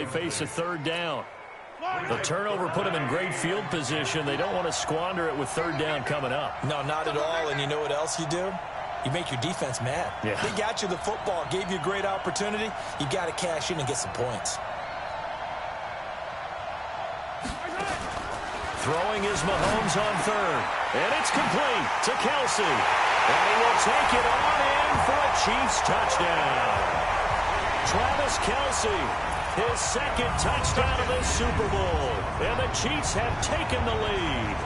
they face a third down. The turnover put them in great field position. They don't want to squander it with third down coming up. No, not at all. And you know what else you do? You make your defense mad. Yeah. They got you the football, gave you a great opportunity. You got to cash in and get some points. Throwing is Mahomes on third. And it's complete to Kelsey. And he will take it on in for a Chiefs touchdown. Travis Kelsey, his second touchdown of the Super Bowl. And the Chiefs have taken the lead.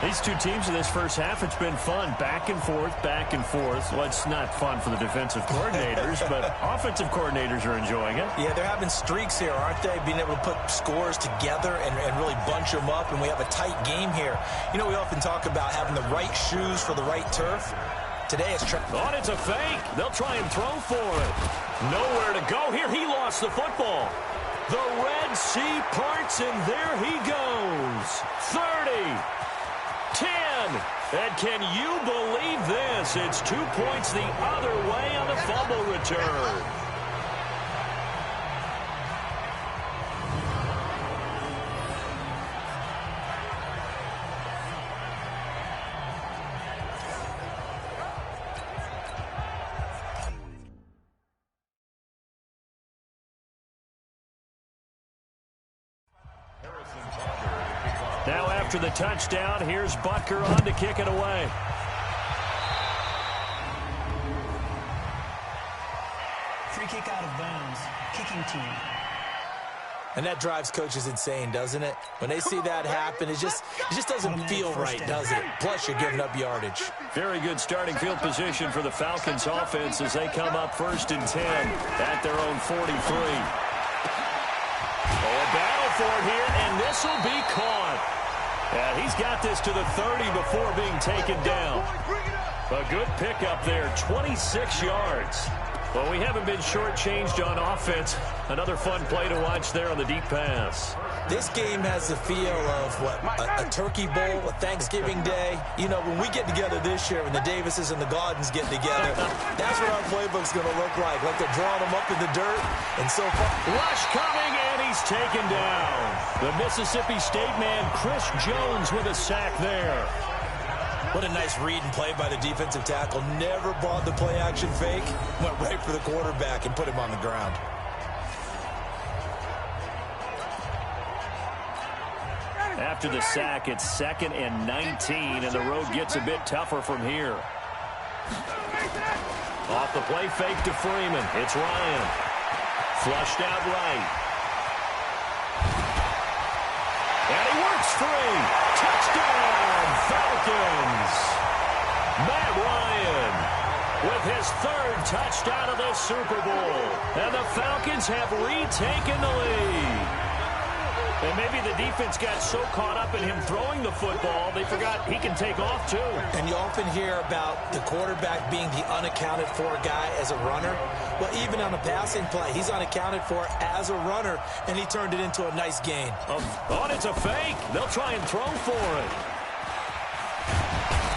These two teams in this first half, it's been fun. Back and forth, back and forth. Well, it's not fun for the defensive coordinators, but offensive coordinators are enjoying it. Yeah, they're having streaks here, aren't they? Being able to put scores together and really bunch them up, and we have a tight game here. You know, we often talk about having the right shoes for the right turf. Today it's oh, it's a fake. They'll try and throw for it. Nowhere to go here. He lost the football. The Red Sea parts, and there he goes. 30. 10. And can you believe this? It's 2 points the other way on the fumble return. Now after the touchdown, here's Butker on to kick it away. Free kick out of bounds. Kicking team. And that drives coaches insane, doesn't it? When they see that happen, it just doesn't feel right, does it? Plus, you're giving up yardage. Very good starting field position for the Falcons offense as they come up 1st and 10 at their own 43. Oh, a battle for it here, and this will be caught. Yeah, he's got this to the 30 before being taken down. A good pickup there, 26 yards. Well, we haven't been shortchanged on offense. Another fun play to watch there on the deep pass. This game has the feel of, what, a turkey bowl, a Thanksgiving day. You know, when we get together this year, when the Davises and the Gaudens get together, that's what our playbook's going to look like they're drawing them up in the dirt. And so far, rush coming, and he's taken down. The Mississippi State man, Chris Jones, with a sack there. What a nice read and play by the defensive tackle. Never bought the play-action fake. Went right for the quarterback and put him on the ground. After the sack, it's 2nd and 19, and the road gets a bit tougher from here. Off the play fake to Freeman. It's Ryan. Flushed out right. And he works free. Touchdown, Falcons. Matt Ryan with his 3rd touchdown of the Super Bowl. And the Falcons have retaken the lead. And maybe the defense got so caught up in him throwing the football, they forgot he can take off, too. And you often hear about the quarterback being the unaccounted-for guy as a runner. Well, even on a passing play, he's unaccounted for as a runner, and he turned it into a nice gain. Oh, and it's a fake. They'll try and throw for it.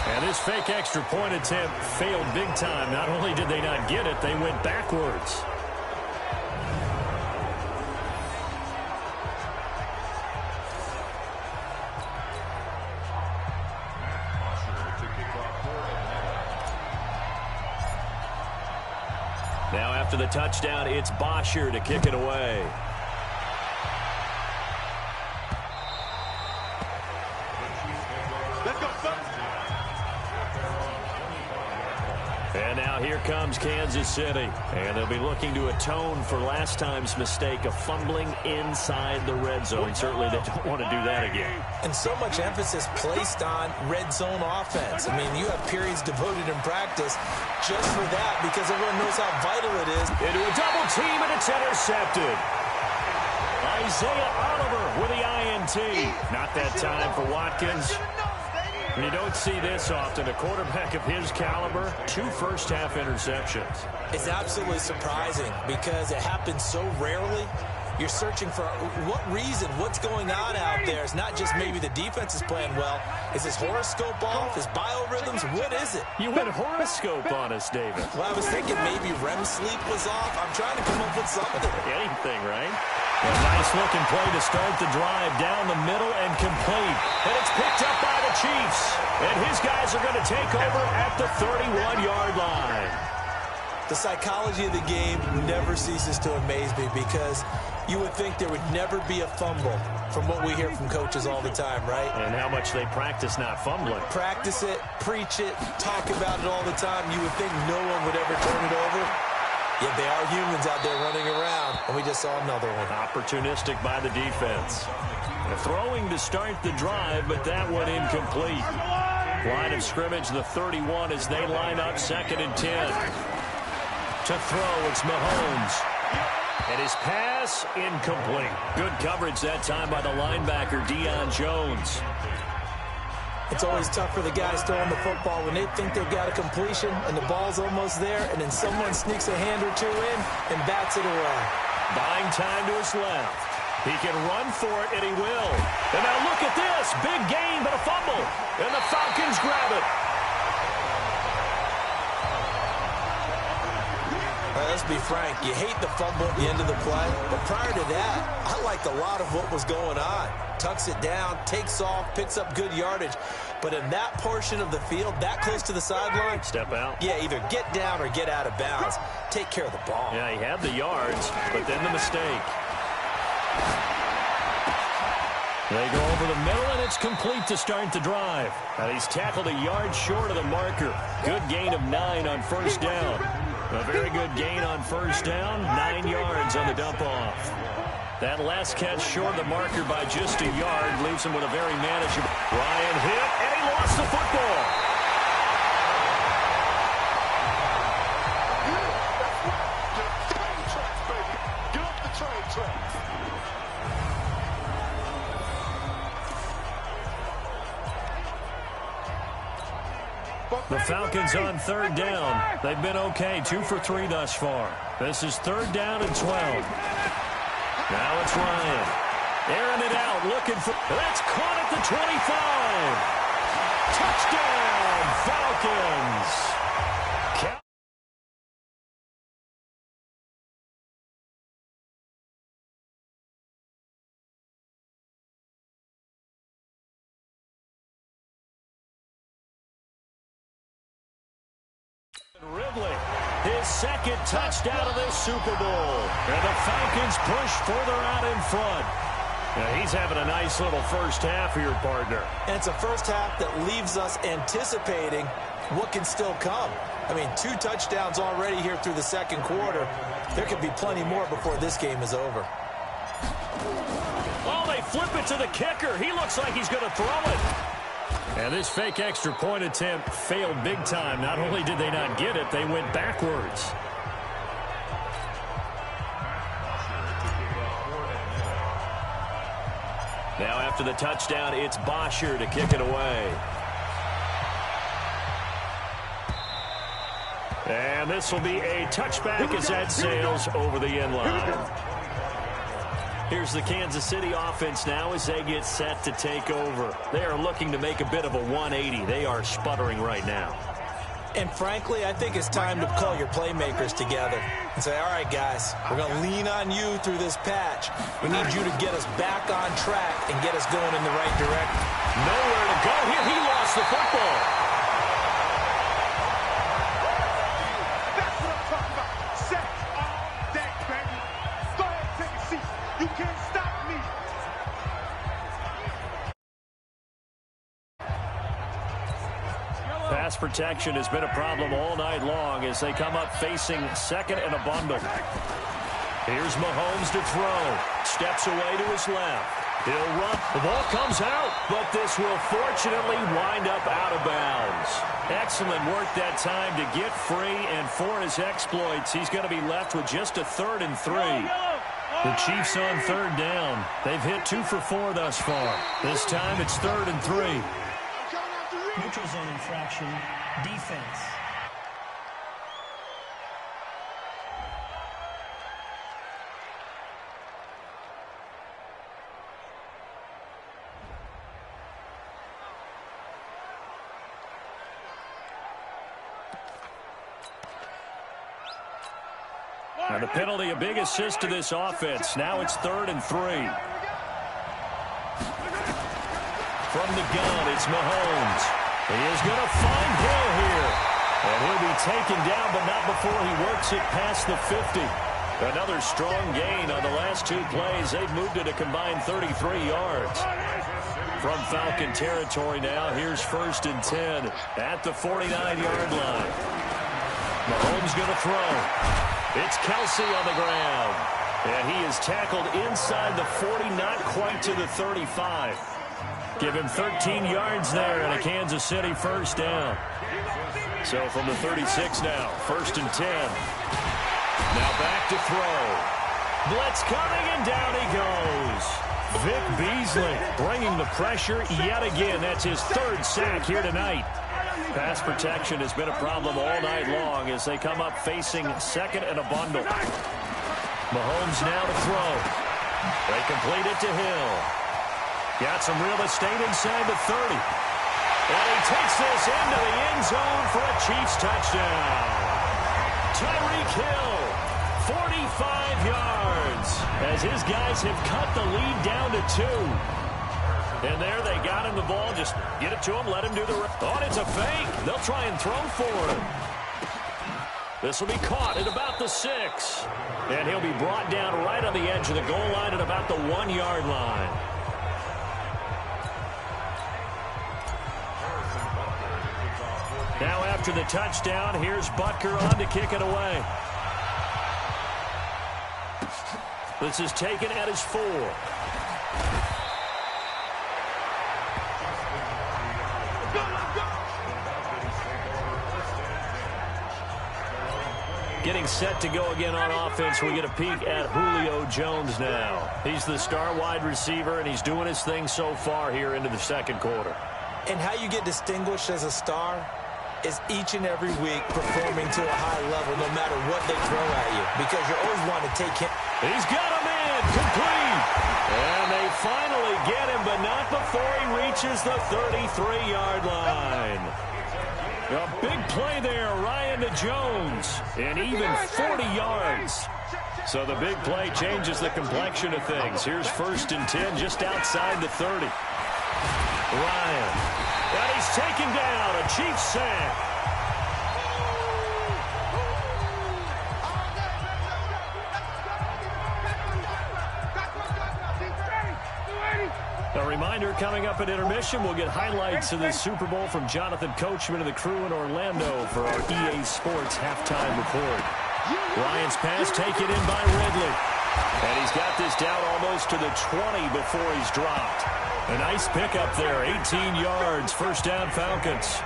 And this fake extra point attempt failed big time. Not only did they not get it, they went backwards. Now after the touchdown, it's Bosher to kick it away. Let's go, and now here comes Kansas City. And they'll be looking to atone for last time's mistake of fumbling inside the red zone. Certainly they don't want to do that again. And so much emphasis placed on red zone offense. I mean, you have periods devoted in practice just for that because everyone knows how vital it is. Into a double team, and it's intercepted. Isaiah Oliver with the INT. Not that time for Watkins. And you don't see this often. A quarterback of his caliber, 2 first-half interceptions. It's absolutely surprising because it happens so rarely. You're searching for what reason, what's going on out there. It's not just maybe the defense is playing well. Is his horoscope off? His biorhythms? What is it? You went horoscope on us, David. Well, I was thinking maybe REM sleep was off. I'm trying to come up with something. Anything, right? A nice-looking play to start the drive down the middle and complete. And it's picked up by the Chiefs. And his guys are going to take over at the 31-yard line. The psychology of the game never ceases to amaze me because you would think there would never be a fumble from what we hear from coaches all the time, right? And how much they practice not fumbling. Practice it, preach it, talk about it all the time. You would think no one would ever turn it over. Yet they are humans out there running around, and we just saw another one. Opportunistic by the defense. Throwing to start the drive, but that one incomplete. Line of scrimmage, the 31 as they line up 2nd and 10. To throw, it's Mahomes. And his pass, incomplete. Good coverage that time by the linebacker, Deion Jones. It's always tough for the guys throwing the football when they think they've got a completion and the ball's almost there, and then someone sneaks a hand or two in and bats it away. Buying time to his left. He can run for it, and he will. And now look at this. Big gain, but a fumble. And the Falcons grab it. All right, let's be frank. You hate the fumble at the end of the play, but prior to that, I liked a lot of what was going on. Tucks it down, takes off, picks up good yardage. But in that portion of the field, that close to the sideline, step out. Yeah, either get down or get out of bounds. Take care of the ball. Yeah, he had the yards, but then the mistake. They go over the middle, and it's complete to start the drive. And he's tackled a yard short of the marker. Good gain of 9 on first down. A very good gain on first down, 9 yards on the dump-off. That last catch short of the marker by just a yard leaves him with a very manageable. Ryan hit, and he lost the football. The Falcons on 3rd down. They've been okay, 2 for 3 thus far. This is 3rd down and 12. Now it's Ryan. Airing it out, looking for... That's caught at the 25. Touchdown, Falcons. Ridley, his 2nd touchdown of this Super Bowl. And the Falcons push further out in front. Now he's having a nice little first half here, partner. And it's a first half that leaves us anticipating what can still come. I mean, 2 touchdowns already here through the 2nd quarter. There could be plenty more before this game is over. Oh, they flip it to the kicker. He looks like he's going to throw it. And this fake extra point attempt failed big time. Not only did they not get it, they went backwards. Now after the touchdown, it's Bosher to kick it away. And this will be a touchback as that sails over the end line. Here's the Kansas City offense now as they get set to take over. They are looking to make a bit of a 180. They are sputtering right now. And frankly, I think it's time to call your playmakers together and say, all right, guys, we're going to lean on you through this patch. We need you to get us back on track and get us going in the right direction. Nowhere to go here. He lost the football. That's what I'm talking about. Set all day, baby. Go ahead and take a seat. You can't stop me. Pass protection has been a problem all night long as they come up facing 2nd and a bundle. Here's Mahomes to throw. Steps away to his left. He'll run. The ball comes out, but this will fortunately wind up out of bounds. Excellent work that time to get free, and for his exploits, he's going to be left with just a 3rd and 3. The Chiefs on 3rd down. They've hit 2 for 4 thus far. This time it's 3rd and 3. Neutral zone infraction, defense. And the penalty, a big assist to this offense. Now it's 3rd and 3. From the gun, it's Mahomes. He is going to find Hill here. And he'll be taken down, but not before he works it past the 50. Another strong gain on the last 2 plays. They've moved it a combined 33 yards. From Falcon territory now, here's 1st and 10 at the 49-yard line. Mahomes going to throw. It's Kelsey on the ground. And he is tackled inside the 40, not quite to the 35. Give him 13 yards there and a Kansas City 1st down. So from the 36 now, 1st and 10. Now back to throw. Blitz coming, and down he goes. Vic Beasley bringing the pressure yet again. That's his 3rd sack here tonight. Pass protection has been a problem all night long as they come up facing 2nd and a bundle. Mahomes now to throw. They complete it to Hill. Got some real estate inside the 30. And he takes this into the end zone for a Chiefs touchdown. Tyreek Hill, 45 yards, as his guys have cut the lead down to 2. And there they got him the ball. Just get it to him, let him do the rest. Oh, it's a fake. They'll try and throw for him. This will be caught at about the 6. And he'll be brought down right on the edge of the goal line at about the 1-yard line. Now after the touchdown, here's Butker on to kick it away. This is taken at his 4. Getting set to go again on offense. We get a peek at Julio Jones now. He's the star wide receiver, and he's doing his thing so far here into the 2nd quarter. And how you get distinguished as a star is each and every week performing to a high level no matter what they throw at you, because you always want to take him. He's got him in, complete. And they finally get him, but not before he reaches the 33-yard line. A big play there, Ryan to Jones, and even 40 yards. So the big play changes the complexion of things. Here's 1st and 10 just outside the 30. Ryan. And he's taken down, a Chiefs sack. A reminder, coming up at intermission, we'll get highlights of the Super Bowl from Jonathan Coachman and the crew in Orlando for our EA Sports halftime report. Ryan's pass taken in by Ridley. And he's got this down almost to the 20 before he's dropped. A nice pickup there, 18 yards, 1st down Falcons.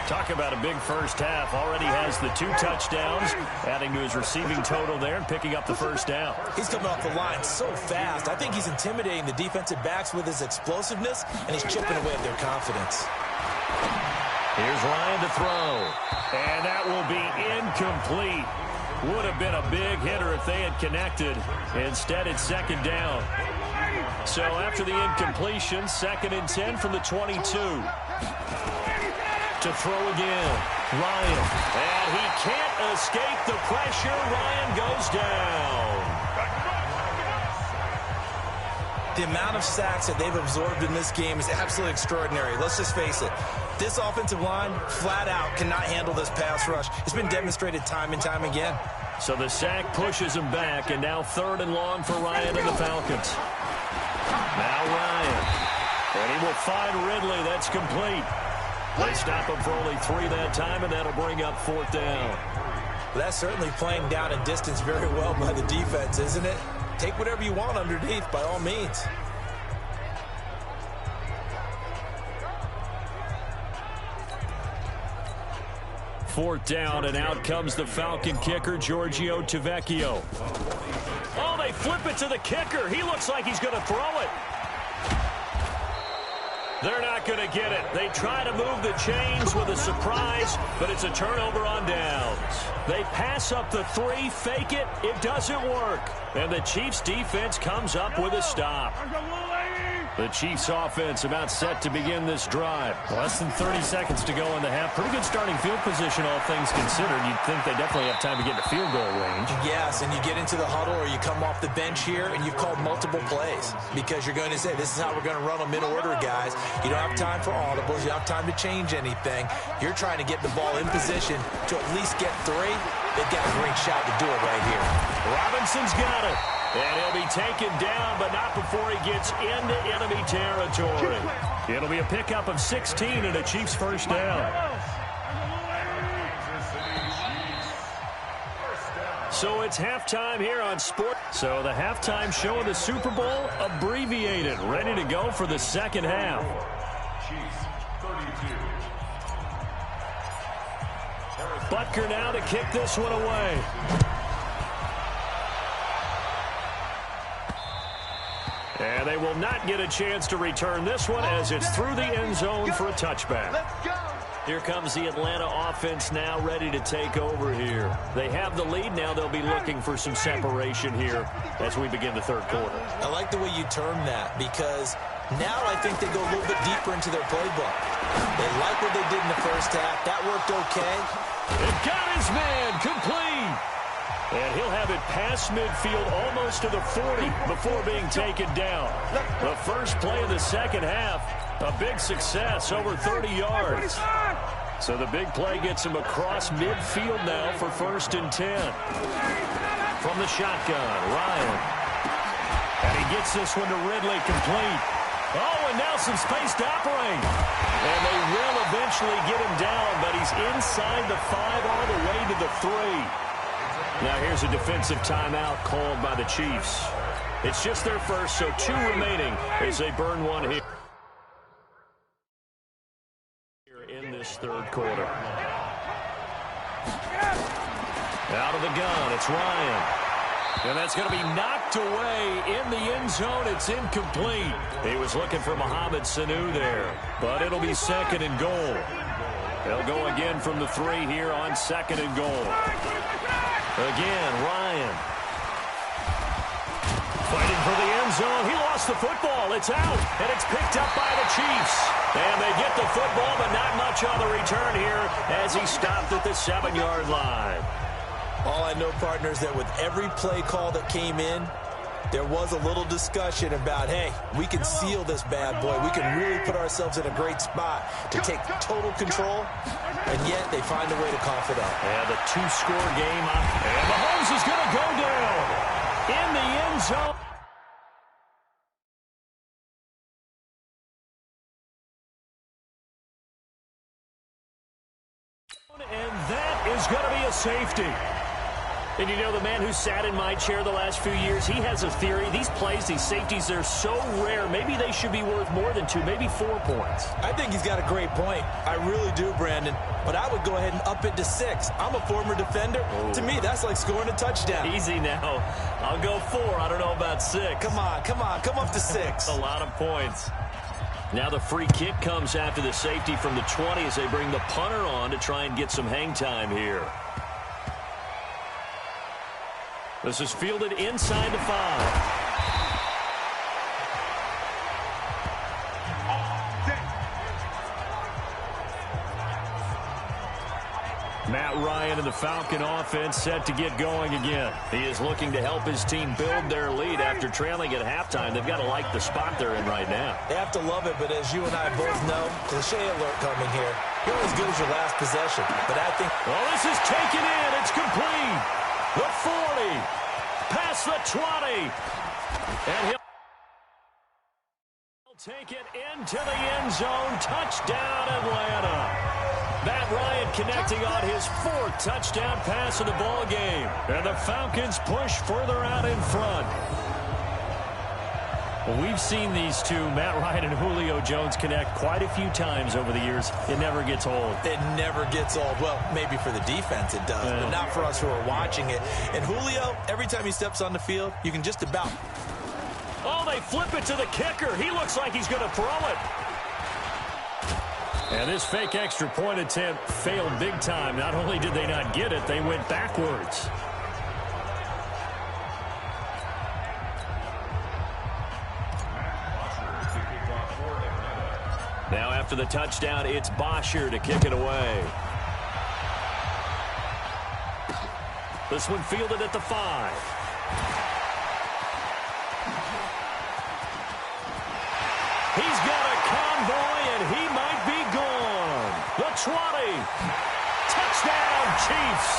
Talk about a big first half. Already has the 2 touchdowns, adding to his receiving total there and picking up the 1st down. He's coming off the line so fast. I think he's intimidating the defensive backs with his explosiveness, and he's chipping away at their confidence. Here's Ryan to throw. And that will be incomplete. Would have been a big hitter if they had connected. Instead, it's 2nd down. So after the incompletion, 2nd and 10 from the 22. To throw again, Ryan. And he can't escape the pressure. Ryan goes down. The amount of sacks that they've absorbed in this game is absolutely extraordinary. Let's just face it. This offensive line, flat out, cannot handle this pass rush. It's been demonstrated time and time again. So the sack pushes him back, and now 3rd and long for Ryan and the Falcons. Now Ryan. And he will find Ridley. That's complete. They stop him for only 3 that time, and that'll bring up 4th down. Well, that's certainly playing down and distance very well by the defense, isn't it? Take whatever you want underneath, by all means. Fourth down, and out comes the Falcon kicker, Giorgio Tavecchio. Oh, they flip it to the kicker. He looks like he's going to throw it. They're not going to get it. They try to move the chains with a surprise, but it's a turnover on downs. They pass up the 3, fake it. It doesn't work. And the Chiefs defense comes up with a stop. The Chiefs offense about set to begin this drive. Less than 30 seconds to go in the half. Pretty good starting field position, all things considered. You'd think they definitely have time to get to field goal range. Yes, and you get into the huddle or you come off the bench here and you've called multiple plays because you're going to say, this is how we're going to run them in order, guys. You don't have time for audibles. You don't have time to change anything. You're trying to get the ball in position to at least get 3. They've got a great shot to do it right here. Robinson's got it. And he'll be taken down, but not before he gets into enemy territory. It'll be a pickup of 16 and a Chiefs first down. So it's halftime here on Sport. So the halftime show of the Super Bowl abbreviated, ready to go for the second half. Chiefs 32. Butker now to kick this one away. And they will not get a chance to return this one as it's through the end zone for a touchback. Here comes the Atlanta offense now ready to take over here. They have the lead. Now they'll be looking for some separation here as we begin the third quarter. I like the way you term that because now I think they go a little bit deeper into their playbook. They like what they did in the first half. That worked okay. It got his man complete. And he'll have it past midfield almost to the 40 before being taken down. The first play of the second half, a big success, over 30 yards. So the big play gets him across midfield now for 1st and 10. From the shotgun, Ryan. And he gets this one to Ridley complete. Oh, and now some space to operate. And they will eventually get him down, but he's inside the 5 all the way to the 3. Now here's a defensive timeout called by the Chiefs. It's just their first, so 2 remaining as they burn one here in this third quarter. Out of the gun, it's Ryan. And that's going to be knocked away in the end zone. It's incomplete. He was looking for Mohamed Sanu there, but it'll be 2nd and goal. They'll go again from the 3 here on 2nd and goal. Again, Ryan. Fighting for the end zone. He lost the football. It's out, and it's picked up by the Chiefs. And they get the football, but not much on the return here as he stopped at the 7-yard line. All I know, partners, that with every play call that came in, there was a little discussion about, hey, we can seal this bad boy. We can really put ourselves in a great spot to take total control, and yet they find a way to cough it up. And the 2-score game up. And Mahomes is going to go down in the end zone. And that is going to be a safety. And you know, the man who sat in my chair the last few years, he has a theory. These plays, these safeties, they're so rare. Maybe they should be worth more than 2, maybe 4 points. I think he's got a great point. I really do, Brandon. But I would go ahead and up it to 6. I'm a former defender. Oh. To me, that's like scoring a touchdown. Easy now. I'll go 4. I don't know about 6. Come on. Come up to 6. A lot of points. Now the free kick comes after the safety from the 20 as they bring the punter on to try and get some hang time here. This is fielded inside the 5. Matt Ryan and the Falcon offense set to get going again. He is looking to help his team build their lead after trailing at halftime. They've got to like the spot they're in right now. They have to love it, but as you and I both know, cliche alert coming here. You're as good as your last possession. But I think... Oh, this is taken in. It's complete. The 40. Past the 20. And he'll take it into the end zone. Touchdown, Atlanta. Matt Ryan connecting on his 4th touchdown pass of the ball game. And the Falcons push further out in front. Well, we've seen these two, Matt Ryan and Julio Jones, connect quite a few times over the years. It never gets old. It never gets old. Well, maybe for the defense it does, but not for us who are watching it. And Julio, every time he steps on the field, you can just about... Oh, they flip it to the kicker. He looks like he's going to throw it. And this fake extra point attempt failed big time. Not only did they not get it, they went backwards. Now after the touchdown, it's Bosher to kick it away. This one fielded at the 5. He's got a convoy, and he might be gone. The 20. Touchdown, Chiefs.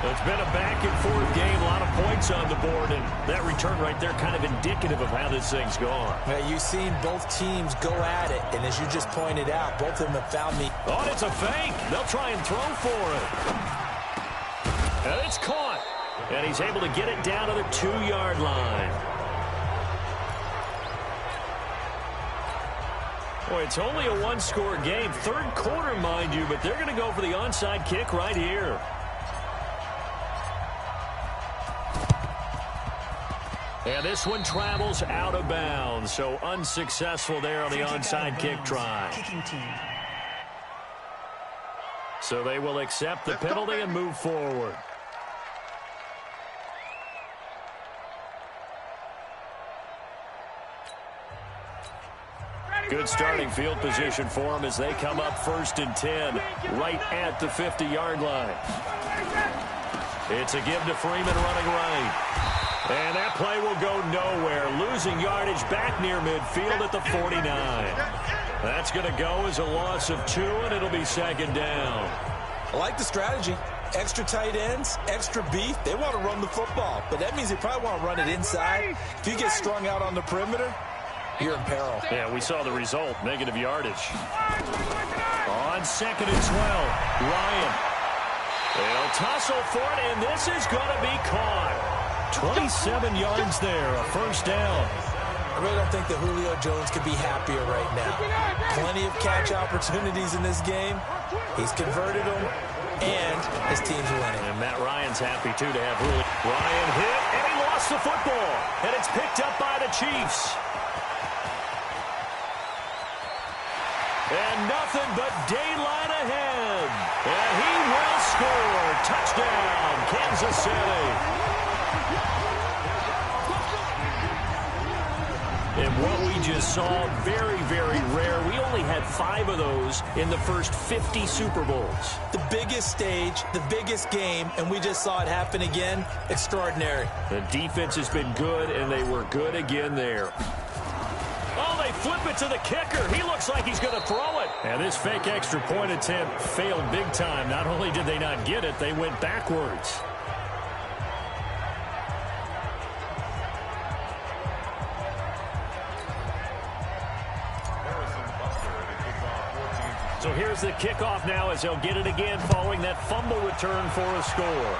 It's been a back-and-forth game, a lot of points on the board, and that return right there kind of indicative of how this thing's gone. Now, you've seen both teams go at it, and as you just pointed out, both of them have found me. Oh, and it's a fake. They'll try and throw for it. And it's caught. And he's able to get it down to the 2-yard line. Boy, it's only a one-score game. Third quarter, mind you, but they're going to go for the onside kick right here. And this one travels out of bounds, so unsuccessful there on the onside kick try. Kicking team. So they will accept the penalty and move forward. Good starting field position for them as they come up 1st and 10, right at the 50-yard line. It's a give to Freeman running right. And that play will go nowhere. Losing yardage back near midfield at the 49. That's going to go as a loss of 2, and it'll be 2nd down. I like the strategy. Extra tight ends, extra beef. They want to run the football, but that means they probably want to run it inside. If you get strung out on the perimeter, you're in peril. Yeah, we saw the result, negative yardage. On 2nd and 12, Ryan. They'll tussle for it, and this is going to be caught. 27 yards there, a 1st down. I really don't think that Julio Jones could be happier right now. Plenty of catch opportunities in this game. He's converted them, and his team's winning. And Matt Ryan's happy, too, to have Julio. Ryan hit, and he lost the football. And it's picked up by the Chiefs. And nothing but daylight ahead. And he will score. Touchdown, Kansas City. And what we just saw, very, very rare. We only had 5 of those in the first 50 Super Bowls. The biggest stage, the biggest game, and we just saw it happen again. Extraordinary. The defense has been good, and they were good again there. Oh, they flip it to the kicker. He looks like he's going to throw it. And this fake extra point attempt failed big time. Not only did they not get it, they went backwards. So here's the kickoff now as they'll get it again following that fumble return for a score.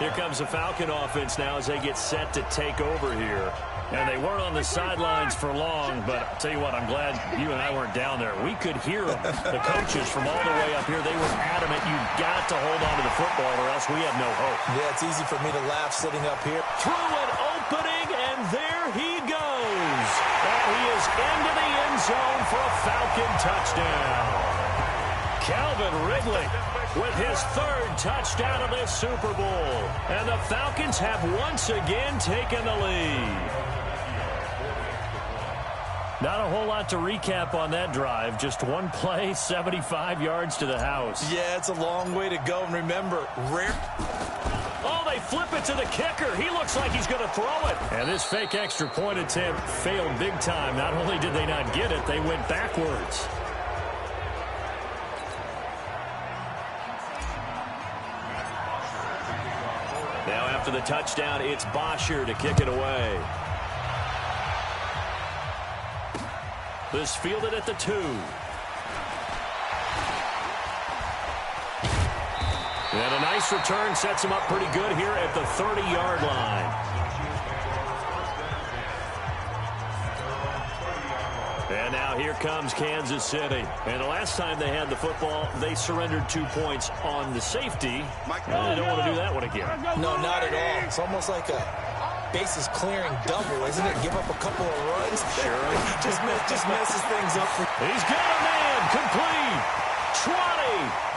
Here comes the Falcon offense now as they get set to take over here. And they weren't on the sidelines for long, but I'll tell you what, I'm glad you and I weren't down there. We could hear them. The coaches from all the way up here, they were adamant, you've got to hold on to the football or else we have no hope. Yeah, it's easy for me to laugh sitting up here. Through an opening, and there he goes. And he is into the end zone for a Falcon touchdown. Calvin Ridley with his 3rd touchdown of this Super Bowl. And the Falcons have once again taken the lead. Not a whole lot to recap on that drive. Just one play, 75 yards to the house. Yeah, it's a long way to go. And remember, Oh, they flip it to the kicker. He looks like he's going to throw it. And this fake extra point attempt failed big time. Not only did they not get it, they went backwards. Now after the touchdown, it's Bosher to kick it away. This fielded at the 2. And a nice return sets him up pretty good here at the 30-yard line. And now here comes Kansas City. And the last time they had the football, they surrendered 2 points on the safety. And they don't want to do that one again. No, not at all. It's almost like a bases clearing double, isn't it? Give up a couple of runs. Sure. just messes things up. He's got a man complete. 20,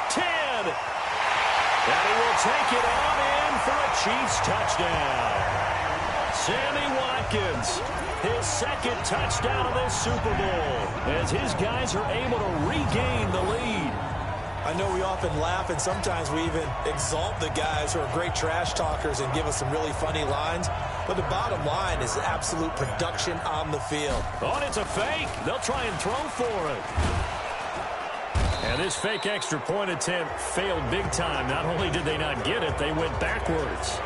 10. And he will take it on in for a Chiefs touchdown. Sammy Watkins, his second touchdown of this Super Bowl, as his guys are able to regain the lead. I know we often laugh, and sometimes we even exalt the guys who are great trash talkers and give us some really funny lines. But the bottom line is absolute production on the field. Oh, and it's a fake. They'll try and throw for it. And this fake extra point attempt failed big time. Not only did they not get it, they went backwards.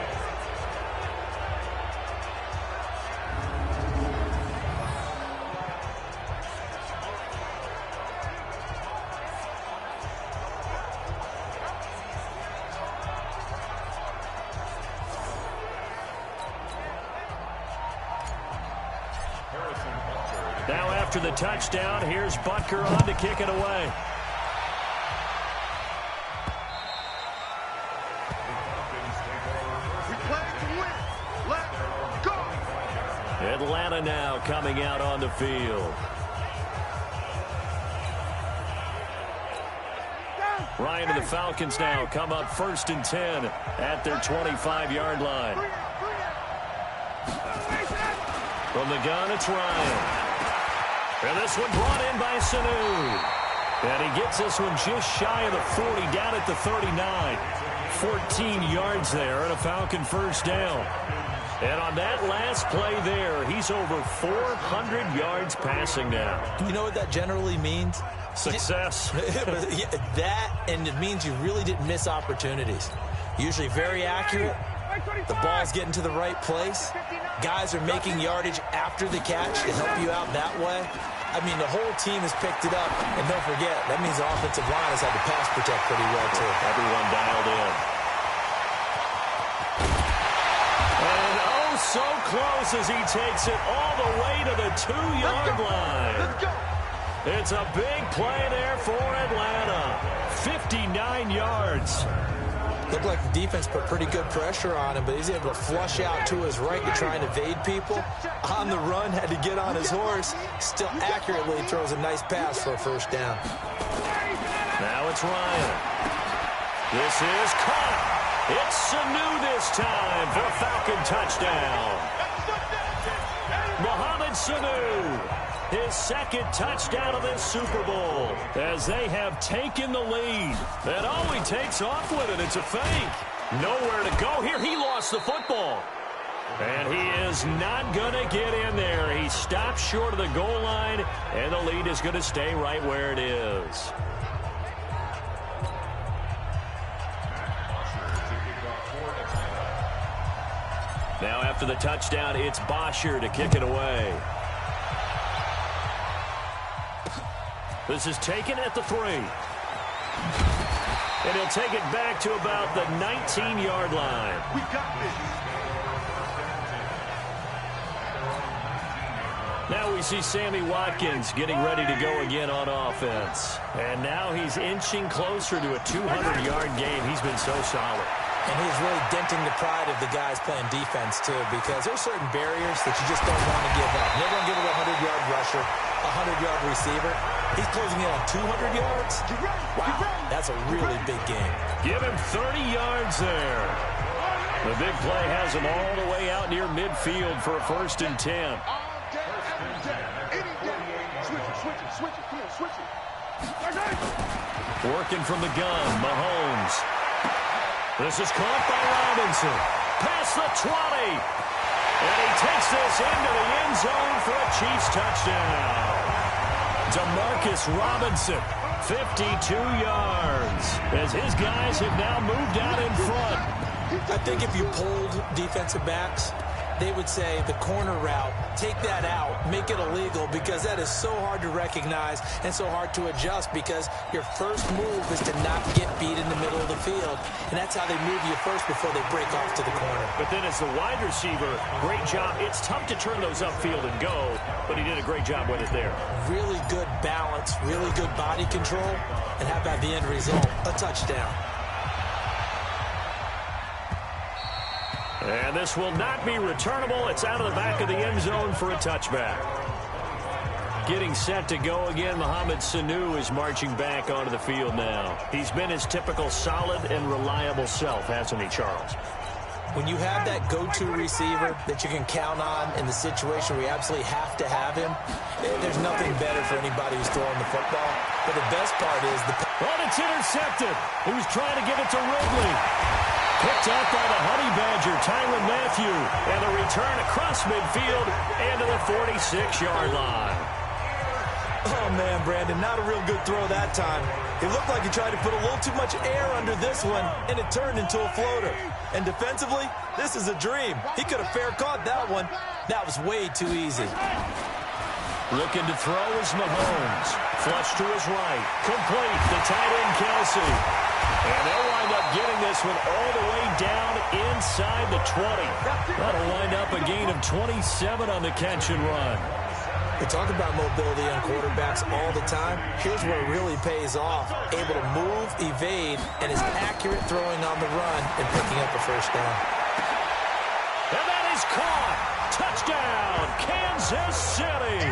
Now after the touchdown, here's Butker on to kick it away. We play to win. Let's go. Atlanta now coming out on the field. Ryan and the Falcons now come up 1st and 10 at their 25-yard line. From the gun, it's Ryan. And this one brought in by Sanu. And he gets this one just shy of the 40, down at the 39. 14 yards there and a Falcon first down. And on that last play there, he's over 400 yards passing now. Do you know what that generally means? Success. That, and it means you really didn't miss opportunities. Usually very accurate. The ball's getting to the right place. Guys are making yardage after the catch to help you out that way. I mean, the whole team has picked it up. And don't forget, that means the offensive line has had to pass protect pretty well, too. Everyone dialed in. And oh, so close as he takes it all the way to the 2-yard line. It's a big play there for Atlanta. 59 yards. Looked like the defense put pretty good pressure on him, but he's able to flush out to his right to try and evade people. On the run, had to get on his horse. Still accurately throws a nice pass for a first down. Now it's Ryan. This is caught. It's Sanu this time for a Falcon touchdown. Mohamed Sanu, his second touchdown of this Super Bowl, as they have taken the lead. And oh, he takes off with it. It's a fake. Nowhere to go here. He lost the football. And he is not going to get in there. He stops short of the goal line, and the lead is going to stay right where it is. Now after the touchdown, it's Bosher to kick it away. This is taken at the 3. And he'll take it back to about the 19-yard line. We got this. Now we see Sammy Watkins getting ready to go again on offense. And now he's inching closer to a 200-yard game. He's been so solid. And he's really denting the pride of the guys playing defense, too, because there's certain barriers that you just don't want to give up. You're going to give it a 100-yard rusher, a 100-yard receiver. He's closing in on 200 yards. Wow, that's a really big game. Give him 30 yards there. The big play has him all the way out near midfield for a 1st and 10. Working from the gun, Mahomes. This is caught by Robinson. Past the 20. And he takes this into the end zone for a Chiefs touchdown. Demarcus Robinson, 52 yards, as his guys have now moved out in front. I think if you polled defensive backs, they would say the corner route, take that out, make it illegal, because that is so hard to recognize and so hard to adjust, because your first move is to not get beat in the middle of the field, and that's how they move you first before they break off to the corner. But then as the wide receiver, great job. It's tough to turn those upfield and go, but he did a great job with it there. Really good balance, really good body control, and how about the end result? A touchdown. And this will not be returnable. It's out of the back of the end zone for a touchback. Getting set to go again, Mohamed Sanu is marching back onto the field now. He's been his typical solid and reliable self, hasn't he, Charles? When you have that go-to receiver that you can count on in the situation where you absolutely have to have him, there's nothing better for anybody who's throwing the football. But the best part is it's intercepted. He was trying to give it to Ridley. Picked up by the Honey Badger, Tyrann Mathieu. And the return across midfield and to the 46-yard line. Oh, man, Brandon, not a real good throw that time. It looked like he tried to put a little too much air under this one, and it turned into a floater. And defensively, this is a dream. He could have fair caught that one. That was way too easy. Looking to throw is Mahomes. Flush to his right. Complete to tight end Kelsey. And they'll wind up getting this one all the way down inside the 20. That'll wind up a gain of 27 on the catch and run. We talk about mobility on quarterbacks all the time. Here's where it really pays off. Able to move, evade, and is accurate throwing on the run and picking up a first down. And that is caught. Touchdown, Kansas City.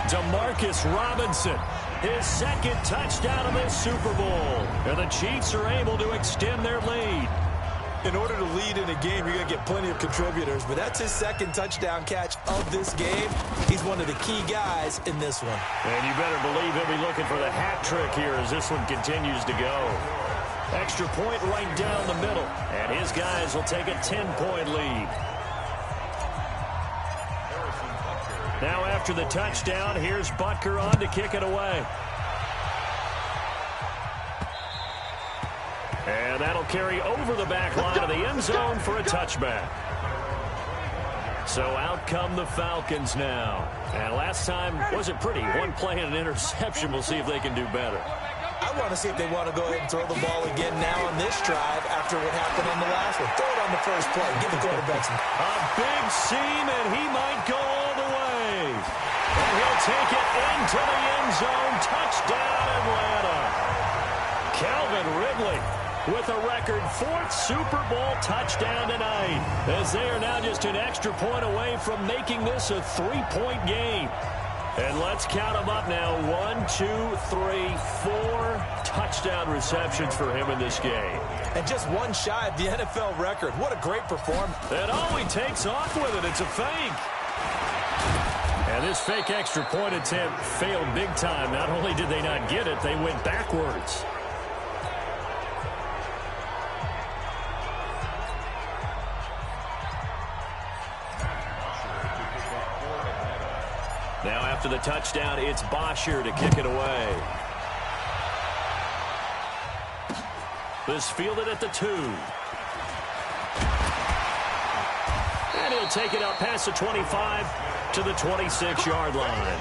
Demarcus Robinson, his second touchdown of this Super Bowl. And the Chiefs are able to extend their lead. In order to lead in a game, you're going to get plenty of contributors, but that's his second touchdown catch of this game. He's one of the key guys in this one. And you better believe he'll be looking for the hat trick here as this one continues to go. Extra point right down the middle, and his guys will take a 10-point lead. Now after the touchdown, here's Butker on to kick it away. And that'll carry over the back line of the end zone for a touchback. So out come the Falcons now. And last time wasn't pretty. One play and an interception. We'll see if they can do better. I want to see if they want to go ahead and throw the ball again now on this drive after what happened on the last one. Throw it on the first play. Give the quarterback some. A big seam, and he might go all the way. And he'll take it into the end zone. Touchdown, Atlanta. Calvin Ridley with a record fourth Super Bowl touchdown tonight, as they are now just an extra point away from making this a three-point game. And let's count them up now. 1, 2, 3, 4 touchdown receptions for him in this game. And just one shy of the NFL record. What a great performance. And he takes off with it. It's a fake. And this fake extra point attempt failed big time. Not only did they not get it, they went backwards. Now after the touchdown, it's Bosher to kick it away. This fielded at the 2. And he'll take it up past the 25 to the 26-yard line.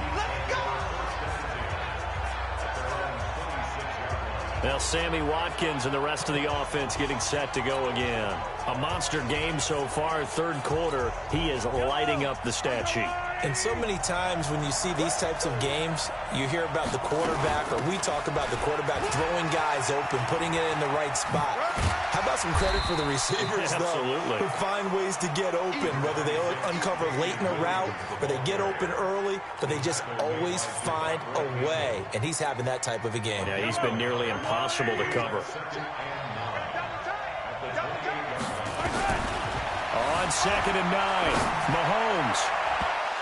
Now Sammy Watkins and the rest of the offense getting set to go again. A monster game so far, third quarter. He is lighting up the stat sheet. And so many times when you see these types of games, you hear about the quarterback, or we talk about the quarterback throwing guys open, putting it in the right spot. How about some credit for the receivers, Absolutely. though, who find ways to get open, whether they uncover late in a route or they get open early, but they just always find a way. And he's having that type of a game. Yeah, he's been nearly impossible to cover. On 2nd and 9, Mahomes.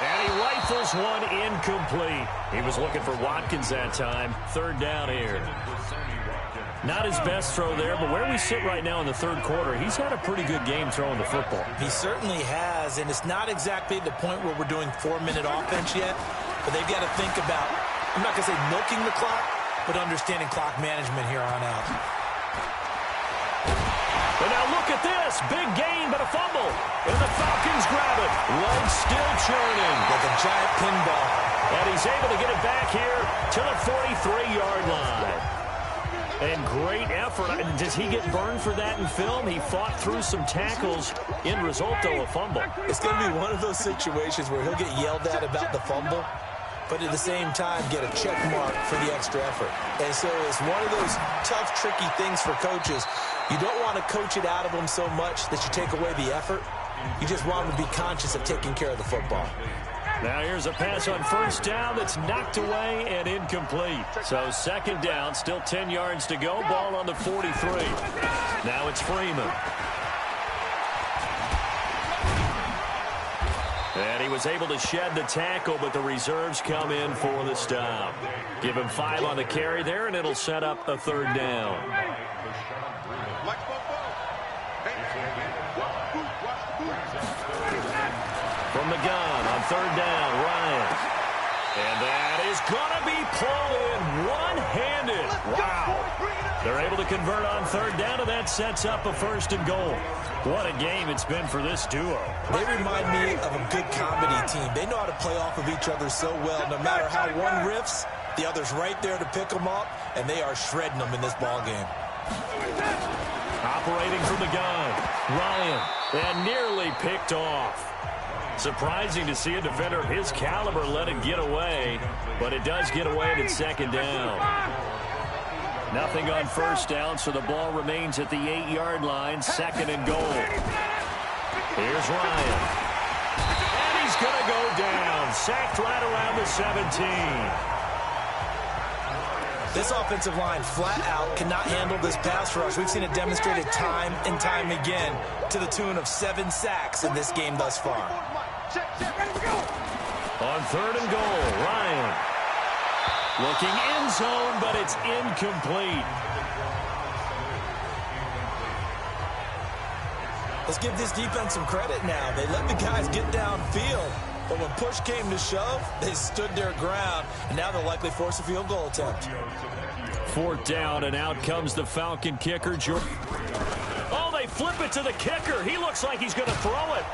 And he rifles one incomplete. He was looking for Watkins that time. Third down here. Not his best throw there, but where we sit right now in the third quarter, he's had a pretty good game throwing the football. He certainly has, and it's not exactly the point where we're doing 4-minute offense yet, but they've got to think about, I'm not going to say milking the clock, but understanding clock management here on out. And now look at this. Big gain, but a fumble. And the Falcons grab it. Legs still churning. Like a giant pinball. And he's able to get it back here to the 43-yard line. And great effort. Does he get burned for that in film? He fought through some tackles. End result, though, a fumble. It's going to be one of those situations where he'll get yelled at about the fumble, but at the same time get a check mark for the extra effort. And so it's one of those tough, tricky things for coaches. You don't want to coach it out of them so much that you take away the effort. You just want them to be conscious of taking care of the football. Now here's a pass on first down that's knocked away and incomplete. So second down, still 10 yards to go. Ball on the 43. Now it's Freeman. And he was able to shed the tackle, but the reserves come in for the stop. Give him 5 on the carry there, and it'll set up a third down. From the gun on third down, Ryan. And that is going to be pulled in one-handed. Wow. They're able to convert on third down, and that sets up a first and goal. What a game it's been for this duo. They remind me of a good comedy team. They know how to play off of each other so well. No matter how one riffs, the other's right there to pick them up, and they are shredding them in this ball game. Operating from the gun, Ryan, and nearly picked off. Surprising to see a defender of his caliber let it get away, but it does get away at second down. Nothing on first down, so the ball remains at the 8-yard line, second and goal. Here's Ryan. And he's going to go down, sacked right around the 17. This offensive line flat out cannot handle this pass rush. We've seen it demonstrated time and time again to the tune of 7 sacks in this game thus far. On third and goal, Ryan. Looking end zone, but it's incomplete. Let's give this defense some credit now. They let the guys get downfield, but when push came to shove, they stood their ground, and now they'll likely force a field goal attempt. Fourth down, and out comes the Falcon kicker. Oh, they flip it to the kicker. He looks like he's going to throw it.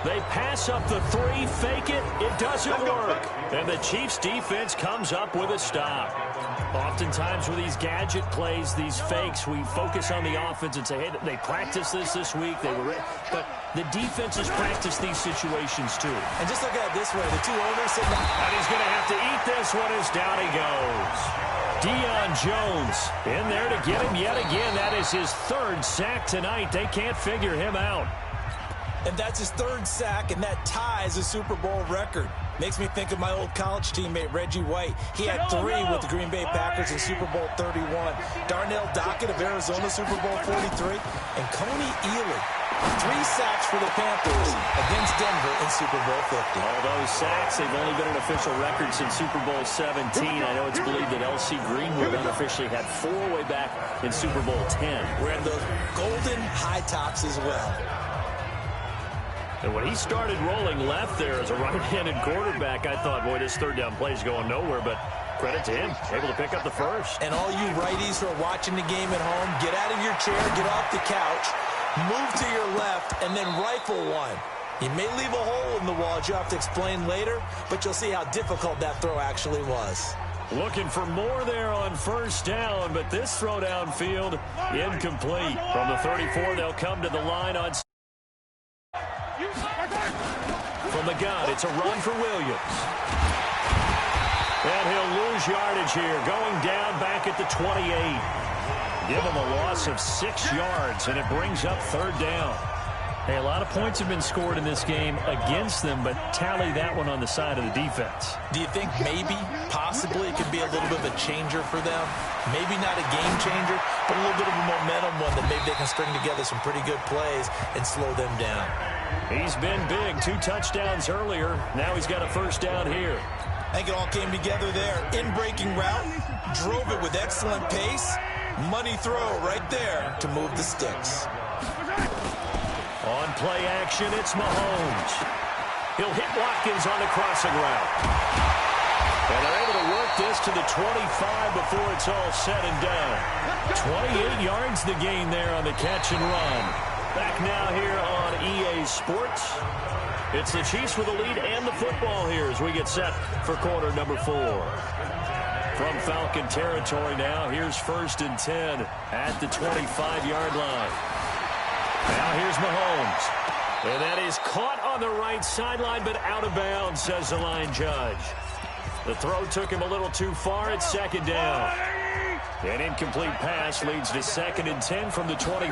They pass up the 3, fake it. It doesn't work. And the Chiefs' defense comes up with a stop. Oftentimes with these gadget plays, these fakes, we focus on the offense and say, hey, they practiced this week. They were, but the defense has practiced these situations too. And just look at it this way. The two owners sitting down. And he's going to have to eat this one as down he goes. Deion Jones in there to get him yet again. That is his 3rd sack tonight. They can't figure him out. And that's his 3rd sack, and that ties a Super Bowl record. Makes me think of my old college teammate, Reggie White. He had 3 with the Green Bay Packers in Super Bowl 31. Darnell Dockett of Arizona, Super Bowl 43. And Coney Ealy, 3 sacks for the Panthers against Denver in Super Bowl 50. All those sacks, they've only been an official record since Super Bowl 17. I know it's believed that L.C. Greenwood unofficially had 4 way back in Super Bowl 10. We're in those golden high tops as well. And when he started rolling left there as a right-handed quarterback, I thought, boy, this third down play is going nowhere, but credit to him, able to pick up the first. And all you righties who are watching the game at home, get out of your chair, get off the couch, move to your left, and then rifle one. He may leave a hole in the wall, as you have to explain later, but you'll see how difficult that throw actually was. Looking for more there on first down, but this throw downfield incomplete. From the 34, they'll come to the line on. From the gun, it's a run for Williams. And he'll lose yardage here, going down back at the 28. Give him a loss of 6 yards, and it brings up third down. Hey, a lot of points have been scored in this game against them, but tally that one on the side of the defense. Do you think maybe, possibly, it could be a little bit of a changer for them? Maybe not a game changer, but a little bit of a momentum one that maybe they can string together some pretty good plays and slow them down. He's been big. 2 touchdowns earlier. Now he's got a first down here. I think it all came together there. In-breaking route, drove it with excellent pace. Money throw right there to move the sticks. On play action, it's Mahomes. He'll hit Watkins on the crossing route. And they're able to work this to the 25 before it's all said and done. 28 yards the gain there on the catch and run. Back now here on EA Sports. It's the Chiefs with the lead and the football here as we get set for quarter number 4. From Falcon territory now, here's 1st and 10 at the 25-yard line. Now here's Mahomes. And that is caught on the right sideline, but out of bounds, says the line judge. The throw took him a little too far at second down. An incomplete pass leads to 2nd and 10 from the 25.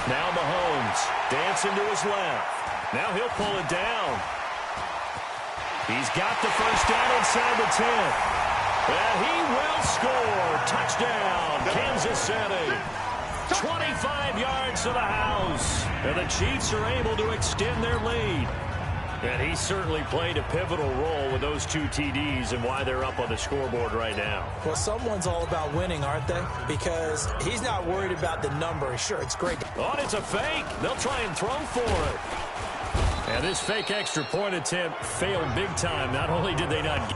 Now Mahomes dancing to his left. Now he'll pull it down. He's got the first down inside the 10. And he will score. Touchdown, Kansas City. 25 yards to the house. And the Chiefs are able to extend their lead. And he certainly played a pivotal role with those 2 TDs and why they're up on the scoreboard right now. Well, someone's all about winning, aren't they? Because he's not worried about the number. Sure, it's great. Oh, it's a fake. They'll try and throw for it. And this fake extra point attempt failed big time. Not only did they not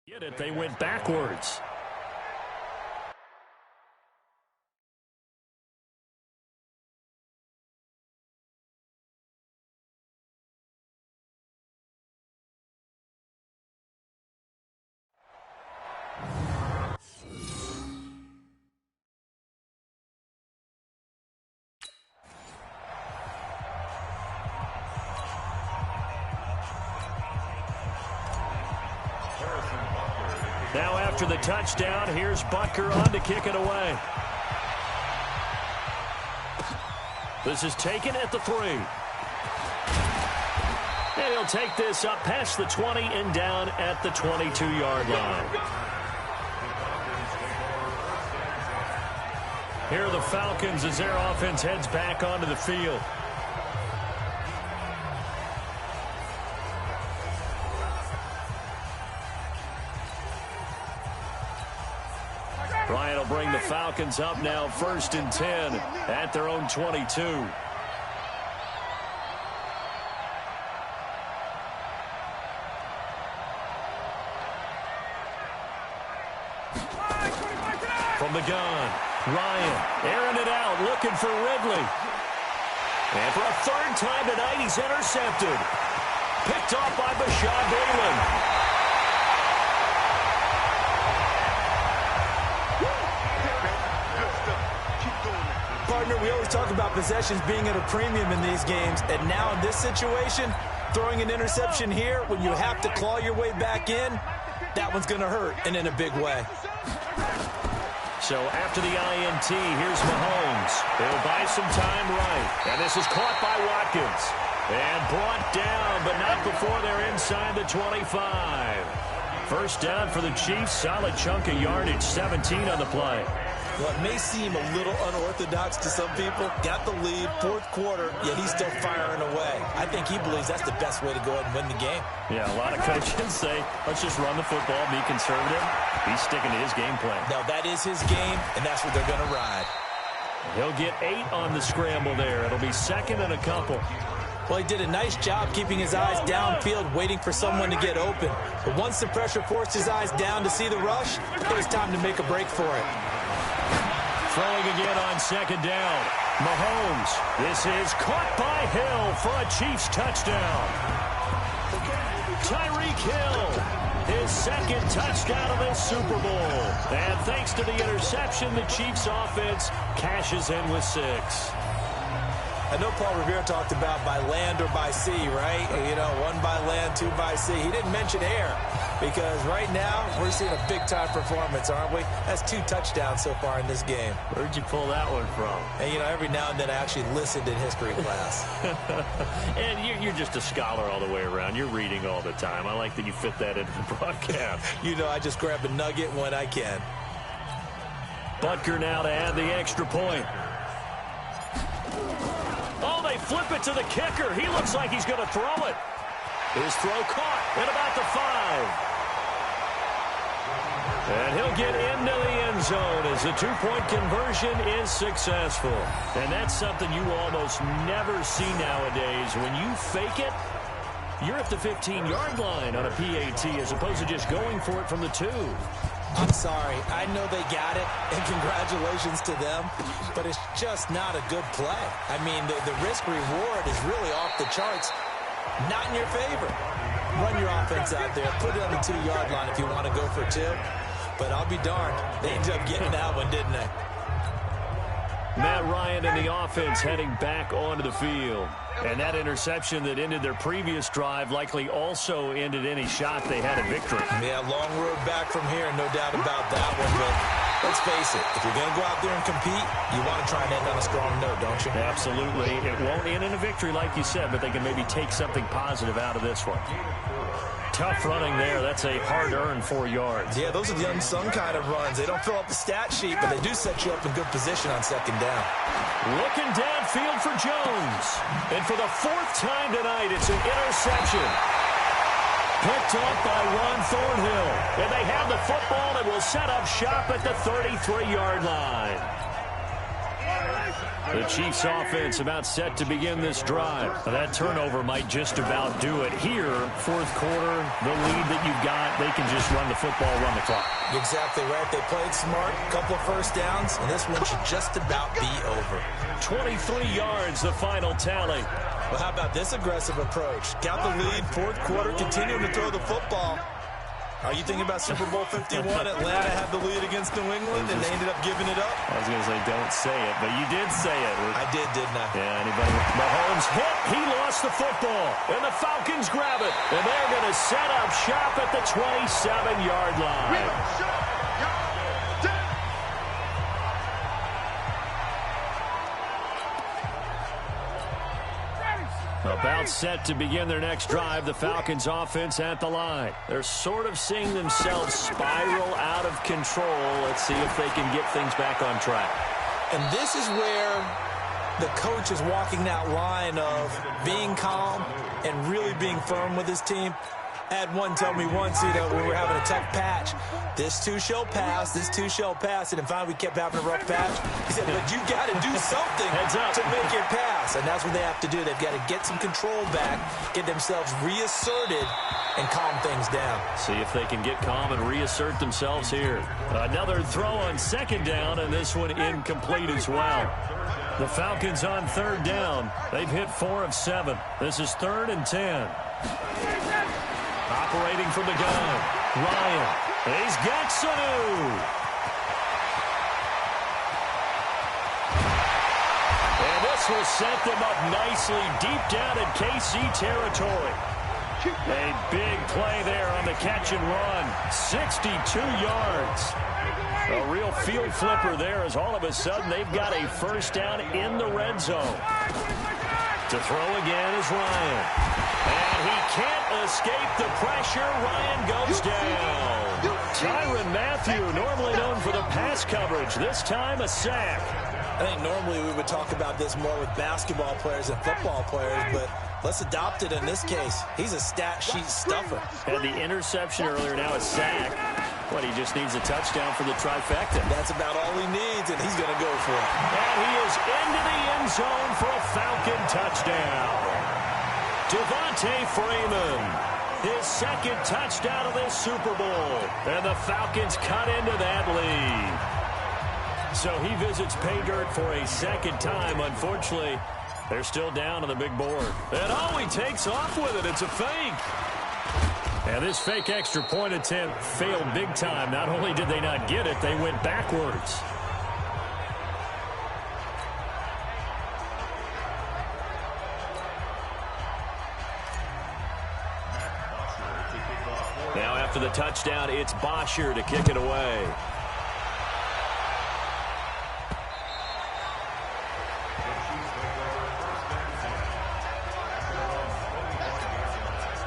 get it, they went backwards. Now after the touchdown, here's Butker on to kick it away. This is taken at the 3. And he'll take this up past the 20 and down at the 22-yard line. Here are the Falcons as their offense heads back onto the field. Bryant will bring the Falcons up now 1st and 10 at their own 22. From the gun, Ryan airing it out, looking for Ridley. And for a 3rd time tonight, he's intercepted. Picked off by Bashaud Bateman. Gardner, we always talk about possessions being at a premium in these games, and now in this situation, throwing an interception here when you have to claw your way back in, that one's going to hurt, and in a big way. So after the INT, here's Mahomes. He'll buy some time right. And this is caught by Watkins. And brought down, but not before they're inside the 25. First down for the Chiefs. Solid chunk of yardage, 17 on the play. What may seem a little unorthodox to some people, got the lead, fourth quarter, yet he's still firing away. I think he believes that's the best way to go ahead and win the game. Yeah, a lot of coaches say, let's just run the football, be conservative. He's sticking to his game plan. No, that is his game, and that's what they're going to ride. He'll get 8 on the scramble there. It'll be second and a couple. Well, he did a nice job keeping his eyes downfield, waiting for someone to get open. But once the pressure forced his eyes down to see the rush, it was time to make a break for it. Throwing again on second down. Mahomes. This is caught by Hill for a Chiefs touchdown. Tyreek Hill, his second touchdown of this Super Bowl. And thanks to the interception, the Chiefs offense cashes in with 6. I know Paul Revere talked about by land or by sea, right? You know, 1 by land, 2 by sea. He didn't mention air because right now we're seeing a big-time performance, aren't we? That's 2 touchdowns so far in this game. Where'd you pull that one from? And, you know, every now and then I actually listened in history class. And you're just a scholar all the way around. You're reading all the time. I like that you fit that into the broadcast. You know, I just grab a nugget when I can. Butker now to add the extra point. Oh, they flip it to the kicker. He looks like he's going to throw it. His throw caught at about the 5. And he'll get into the end zone as the 2-point conversion is successful. And that's something you almost never see nowadays. When you fake it, you're at the 15-yard line on a PAT as opposed to just going for it from the 2. I'm sorry. I know they got it, and congratulations to them, but it's just not a good play. I mean, the risk-reward is really off the charts. Not in your favor. Run your offense out there. Put it on the 2-yard line if you want to go for 2. But I'll be darned. They ended up getting that one, didn't they? Matt Ryan and the offense heading back onto the field. And that interception that ended their previous drive likely also ended any shot they had at victory. Yeah, long road back from here, no doubt about that one. But let's face it, if you're going to go out there and compete, you want to try and end on a strong note, don't you? Absolutely. It won't end in a victory like you said, but they can maybe take something positive out of this one. Tough running there. That's a hard-earned 4 yards. Yeah, those are the unsung kind of runs. They don't fill up the stat sheet, but they do set you up in good position on second down. Looking downfield for Jones. And for the 4th time tonight, it's an interception. Picked up by Ron Thornhill. And they have the football and will set up shop at the 33-yard line. The Chiefs offense about set to begin this drive. That turnover might just about do it. Here, 4th quarter, the lead that you've got, they can just run the football, run the clock. Exactly right. They played smart, a couple of first downs, and this one should just about be over. 23 yards, the final tally. Well, how about this aggressive approach? Got the lead, 4th quarter, continuing to throw the football. Are you thinking about Super Bowl 51? Atlanta had the lead against New England, and they ended up giving it up. I was going to say, don't say it, but you did say it. I did, didn't I? Yeah, anybody? Mahomes hit. He lost the football, and the Falcons grab it. And they're going to set up shop at the 27-yard line. About set to begin their next drive, the Falcons offense at the line. They're sort of seeing themselves spiral out of control. Let's see if they can get things back on track. And this is where the coach is walking that line of being calm and really being firm with his team. I had one tell me once, you know, when we were having a tough patch, this too shall pass, this too shall pass, and finally we kept having a rough patch. He said, but you got to do something to make it pass, and that's what they have to do. They've got to get some control back, get themselves reasserted, and calm things down. See if they can get calm and reassert themselves here. Another throw on second down, and this one incomplete as well. The Falcons on 3rd down. They've hit 4 of 7. This is 3rd and 10. Operating from the gun, Ryan. He's got Sanu. will set them up nicely deep down in KC territory. A big play there on the catch and run. 62 yards. A real field flipper there as all of a sudden they've got a first down in the red zone. To throw again is Ryan. And he can't escape the pressure. Ryan goes down. Tyrann Mathieu, normally known for the pass coverage, this time a sack. I think normally we would talk about this more with basketball players and football players, but let's adopt it in this case. He's a stat sheet stuffer. Had the interception earlier, now a sack. What, he just needs a touchdown for the trifecta. That's about all he needs, and he's going to go for it. And he is into the end zone for a Falcon touchdown. Devontae Freeman, his second touchdown of this Super Bowl. And the Falcons cut into that lead. So he visits pay dirt for a second time. Unfortunately, they're still down on the big board. And he takes off with it. It's a fake. And this fake extra point attempt failed big time. Not only did they not get it, they went backwards. Now after the touchdown, it's Bosher to kick it away.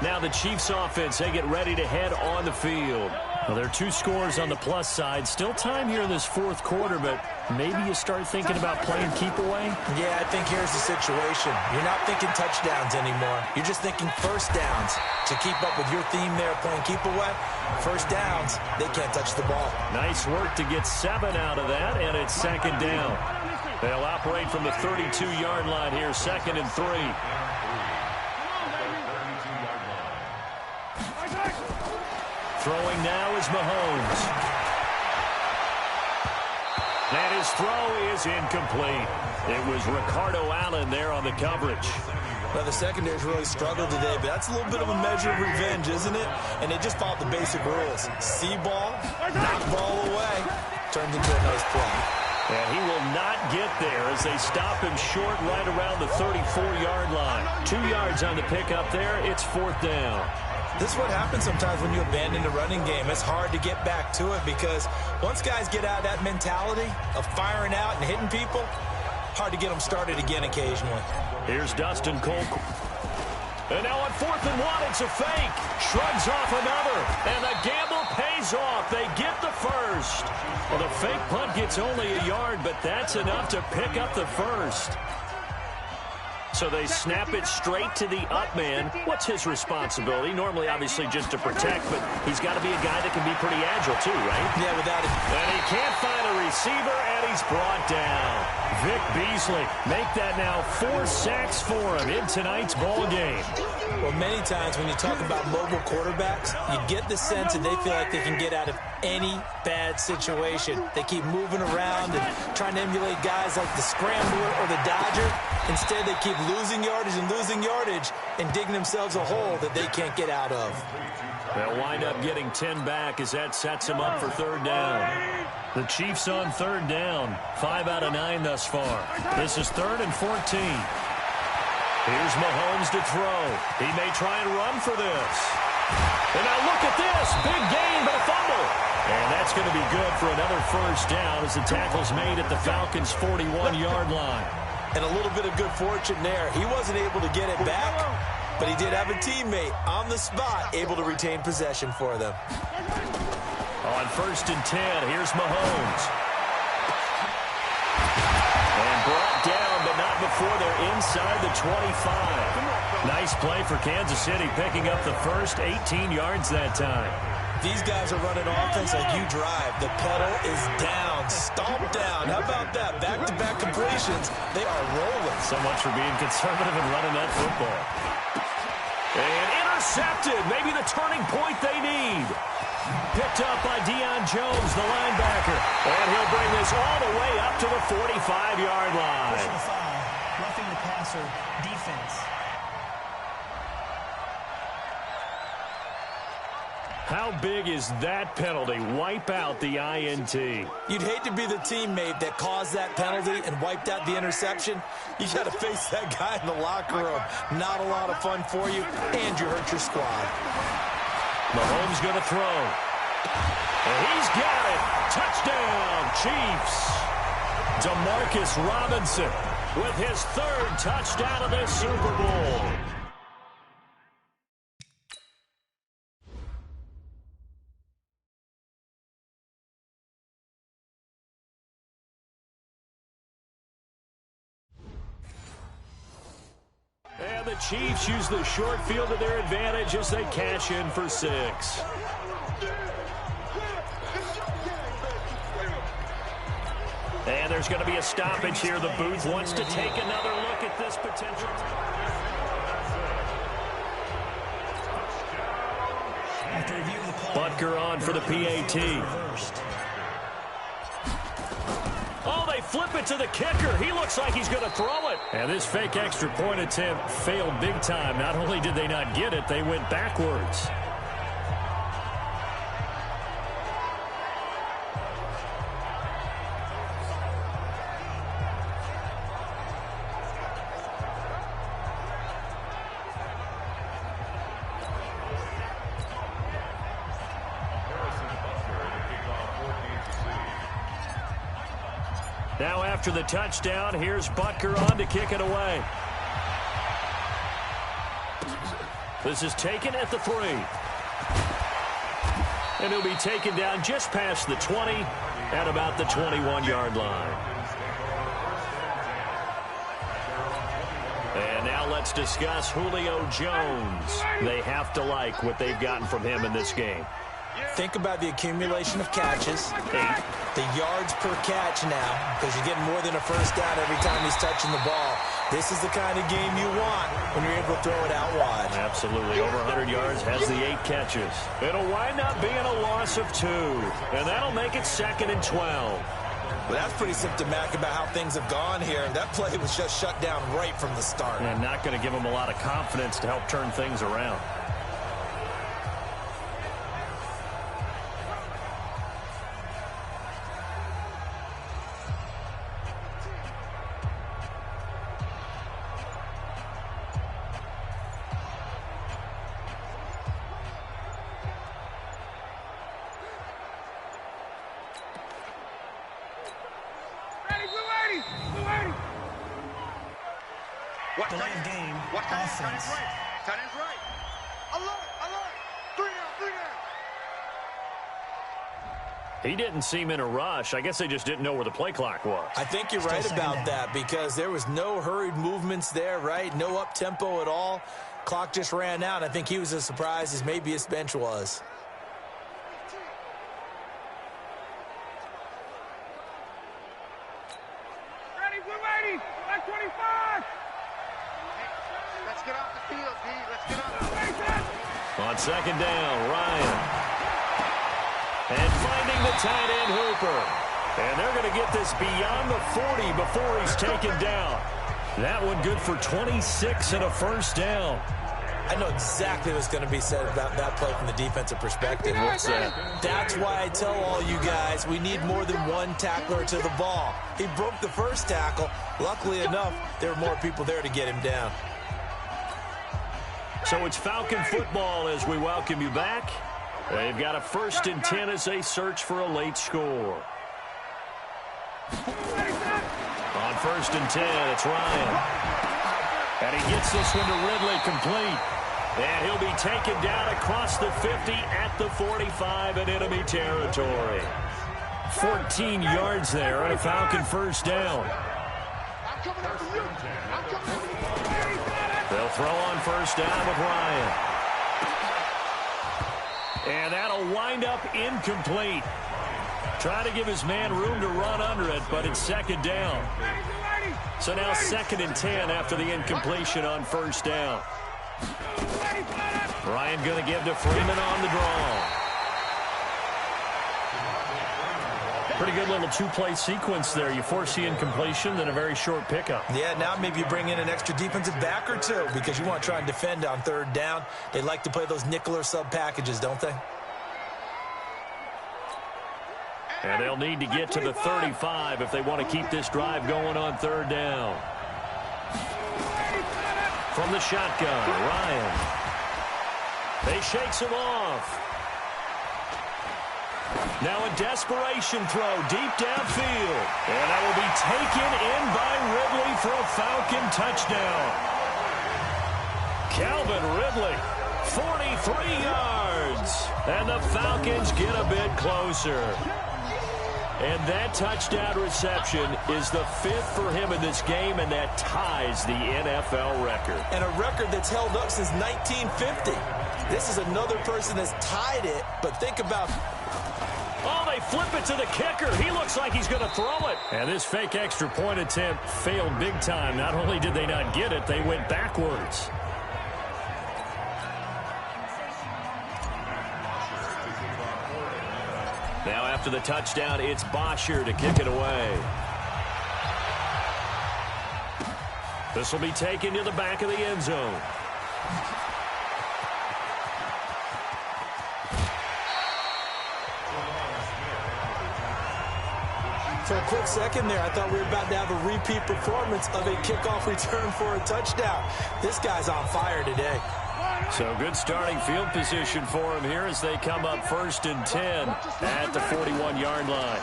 Now the Chiefs offense, they get ready to head on the field. Well, there are two scores on the plus side. Still time here in this fourth quarter, but maybe you start thinking about playing keep away? Yeah, I think here's the situation. You're not thinking touchdowns anymore. You're just thinking first downs. To keep up with your theme there, playing keep away, first downs, they can't touch the ball. Nice work to get 7 out of that, and it's second down. They'll operate from the 32-yard line here, 2nd and 3. Throwing now is Mahomes. And his throw is incomplete. It was Ricardo Allen there on the coverage. Well, the secondary's really struggled today, but that's a little bit of a measure of revenge, isn't it? And they just followed the basic rules. See ball, knock ball away, turned into a nice play. And he will not get there as they stop him short right around the 34-yard line. 2 yards on the pickup there. It's 4th down. This is what happens sometimes when you abandon the running game. It's hard to get back to it because once guys get out of that mentality of firing out and hitting people, hard to get them started again occasionally. Here's Dustin Cole. And now on 4th and 1, it's a fake. Shrugs off another. And the gamble pays off. They get the first. Well, the fake punt gets only a yard, but that's enough to pick up the first. So they snap it straight to the up man. What's his responsibility? Normally, obviously, just to protect, but he's got to be a guy that can be pretty agile, too, right? Yeah, without it. And he can't find a receiver, and he's brought down. Vic Beasley, make that now 4 sacks for him in tonight's ball game. Well, many times when you talk about mobile quarterbacks, you get the sense that they feel like they can get out of any bad situation. They keep moving around and trying to emulate guys like the Scrambler or the Dodger. Instead, they keep losing yardage and digging themselves a hole that they can't get out of. They'll wind up getting 10 back as that sets them up for 3rd down. The Chiefs on 3rd down, 5 out of 9 thus far. This is 3rd and 14. Here's Mahomes to throw. He may try and run for this. And now look at this. Big gain, but a fumble. And that's going to be good for another first down as the tackle's made at the Falcons' 41-yard line. And a little bit of good fortune there. He wasn't able to get it back, but he did have a teammate on the spot able to retain possession for them. On 1st and 10, here's Mahomes. And brought down, but not before they're inside the 25. Nice play for Kansas City, picking up the first 18 yards that time. These guys are running offense like you drive. The pedal is down, stomped down. How about that? Back-to-back completions. They are rolling. So much for being conservative and running that football. And intercepted. Maybe the turning point they need. Picked up by Deion Jones, the linebacker. And he'll bring this all the way up to the 45-yard line. Personal foul, roughing the passer, defense. How big is that penalty? Wipe out the INT. You'd hate to be the teammate that caused that penalty and wiped out the interception. You got to face that guy in the locker room. Not a lot of fun for you, and you hurt your squad. Mahomes going to throw. And he's got it. Touchdown, Chiefs. Demarcus Robinson with his 3rd touchdown of this Super Bowl. And the Chiefs use the short field to their advantage as they cash in for 6. And there's going to be a stoppage here. The booth wants to take another look at this potential. Butker on for the PAT. Oh, they flip it to the kicker. He looks like he's going to throw it. And this fake extra point attempt failed big time. Not only did they not get it, they went backwards. Now after the touchdown, here's Butker on to kick it away. This is taken at the 3. And he'll be taken down just past the 20 at about the 21-yard line. And now let's discuss Julio Jones. They have to like what they've gotten from him in this game. Think about the accumulation of catches, 8, the yards per catch now, because you're getting more than a first down every time he's touching the ball. This is the kind of game you want when you're able to throw it out wide. Absolutely. Over 100 yards, has the 8 catches. It'll wind up being a loss of 2, and that'll make it 2nd and 12. Well, that's pretty symptomatic about how things have gone here. That play was just shut down right from the start. And not going to give them a lot of confidence to help turn things around. Delay of game, offense. Tight end's right. Alert, alert. 3 down, 3 down. He didn't seem in a rush. I guess they just didn't know where the play clock was. I think you're right about that because there was no hurried movements there, right? No up-tempo at all. Clock just ran out. I think he was as surprised as maybe his bench was. Ready, we're ready. Like 25. Let's get off the field, D. Let's get off the field. On 2nd down, Ryan. And finding the tight end, Hooper. And they're going to get this beyond the 40 before he's taken down. That one good for 26 and a first down. I know exactly what's going to be said about that play from the defensive perspective. What's that? That's why I tell all you guys we need more than one tackler to the ball. He broke the first tackle. Luckily enough, there were more people there to get him down. So it's Falcon football as we welcome you back. They've got a 1st and 10 as they search for a late score. On 1st and 10, it's Ryan. And he gets this one to Ridley complete. And he'll be taken down across the 50 at the 45 in enemy territory. 14 yards there and a Falcon first down. They'll throw on 1st down with Ryan. And that'll wind up incomplete. Trying to give his man room to run under it, but it's 2nd down. So now 2nd and 10 after the incompletion on 1st down. Ryan going to give to Freeman on the draw. Pretty good little 2-play sequence there. You force the incompletion, then a very short pickup. Yeah, now maybe you bring in an extra defensive back or 2 because you want to try and defend on 3rd down. They like to play those nickel or sub packages, don't they? And they'll need to get to the 35 if they want to keep this drive going on third down. From the shotgun, Ryan. They shakes him off. Now a desperation throw deep downfield. And that will be taken in by Ridley for a Falcon touchdown. Calvin Ridley, 43 yards. And the Falcons get a bit closer. And that touchdown reception is the 5th for him in this game, and that ties the NFL record. And a record that's held up since 1950. This is another person that's tied it, but think about... Oh, they flip it to the kicker. He looks like he's going to throw it. And this fake extra point attempt failed big time. Not only did they not get it, they went backwards. Now after the touchdown, it's Bosher to kick it away. This will be taken to the back of the end zone. For a quick second there, I thought we were about to have a repeat performance of a kickoff return for a touchdown. This guy's on fire today. So good starting field position for him here as they come up 1st and 10 at the 41-yard line.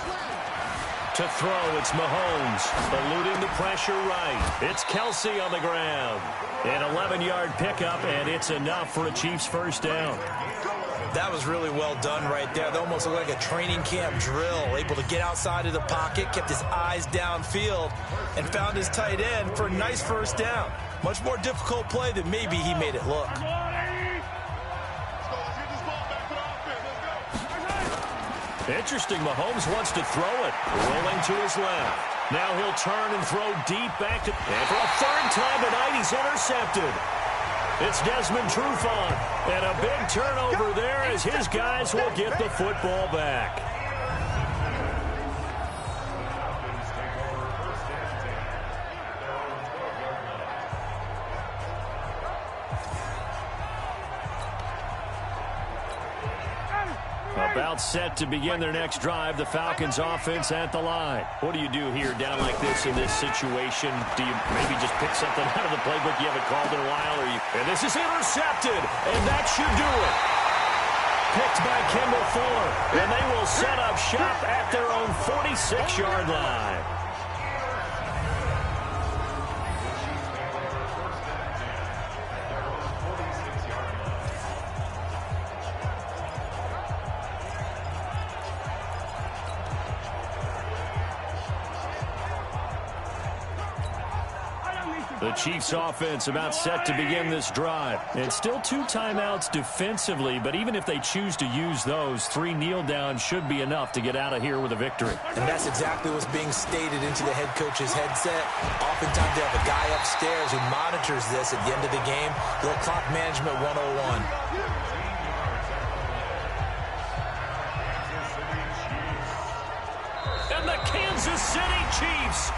To throw, it's Mahomes, eluding the pressure right. It's Kelsey on the ground. An 11-yard pickup, and it's enough for a Chiefs first down. That was really well done right there. That almost looked like a training camp drill. Able to get outside of the pocket, kept his eyes downfield, and found his tight end for a nice first down. Much more difficult play than maybe he made it look. Interesting, Mahomes wants to throw it. Rolling to his left. Now he'll turn and throw deep back to... And for a third time tonight, he's intercepted. It's Desmond Trufant. And a big turnover there as his guys will get the football back. About set to begin their next drive, the Falcons offense at the line. What do you do here down like this in this situation? Do you maybe just pick something out of the playbook you haven't called in a while? And this is intercepted, and that should do it. Picked by Kendall Fuller, and they will set up shop at their own 46-yard line. The Chiefs offense about set to begin this drive. And still 2 timeouts defensively, but even if they choose to use those, 3 kneel downs should be enough to get out of here with a victory. And that's exactly what's being stated into the head coach's headset. Oftentimes they have a guy upstairs who monitors this at the end of the game. Little clock management 101. And the Kansas City Chiefs